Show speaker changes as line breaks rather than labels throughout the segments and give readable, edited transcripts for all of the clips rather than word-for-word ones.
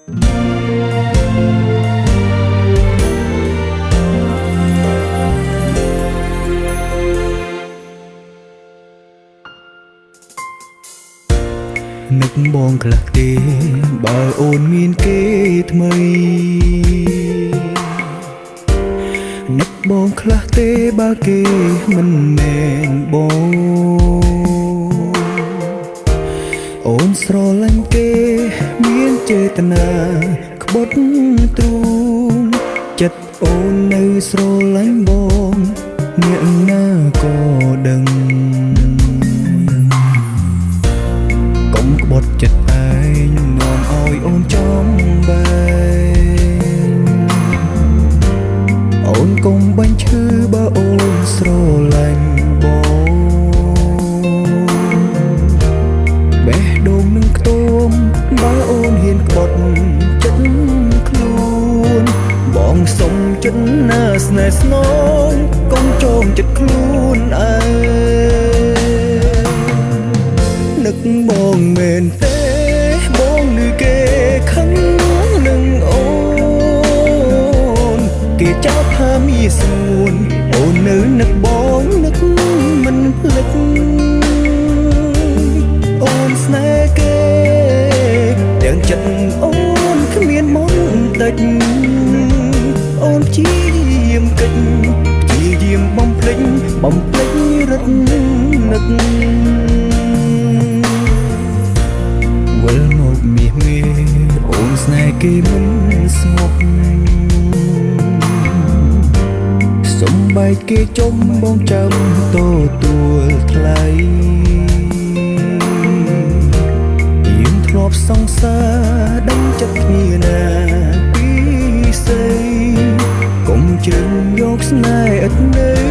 នឹកបងខ្លះទេបើអូនមានគេថ្មីនឹកបងខ្លះទេបើគេមិនមែនបងអូនស្រឡាញ់គេមានចេតនាក្បត់ទ្រូងចិត្តអូននៅស្រឡាញ់បងអ្នកណាក៏ដឹងក្បត់ចិត្តឯងនាំឲ្យអូនចំបែងអូនកុំបាញ់ឈឺបើអូនស្រឡាញ់បងបេះដូងនឹងខ្ទមបើអូនហ៊ានក្បត់ចិត្តខ្លួនបងសុំចិត្តណាស្នេហ៍ស្នងកុំចោមចិត្តខ្លួនឯងនឹកបងមែនទេបងឬគេខឹងនឹងអូនគេចោទថាមានស្ងួនអូននៅនឹកបងនឹកមិនភ្លេចអូនស្នេហ៍គេទាំងចិត្តអូនគ្មានមុនតិចអូនព្យាយាមកិច្ចព្យាយាមបំភ្លេចរត់នឹកវិលមកមាសមេអូនស្នេហ៍គេមិនស្ងប់សំបែកគេចុំបងចាំទទួលថ្លៃយើងធ្លាប់សង្សារដឹងចិត្តគ្នាណាពីស្អីកុំជឿយកស្នេហ៍ឥតន័យ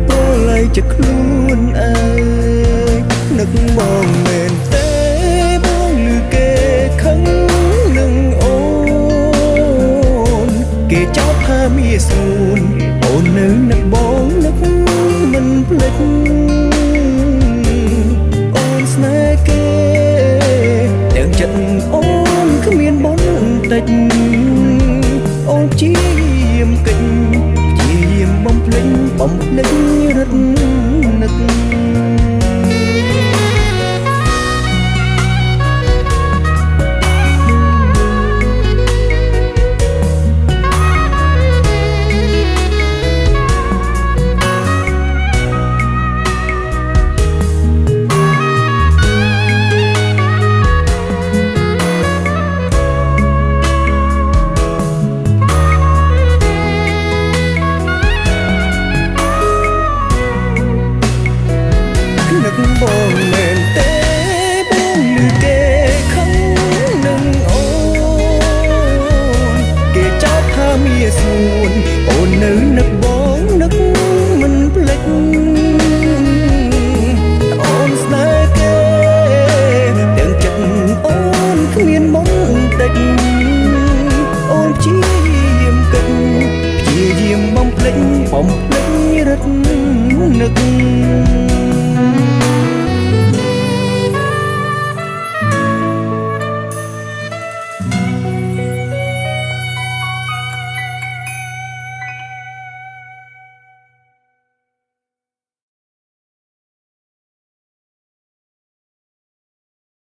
ប្រឡ័យចិត្តខ្លួនឯងនឹកបងមែនទេគេចោទថាមានស្ងួនអូននៅនឹកបងនឹកមិនភ្លេចអូនស្នេហ៍គេទាំងចិត្តអូនគ្មានបុណ្យបន្តិចអូនព្យាយាមកិច្ចព្យាយាមបំភ្លេចរត់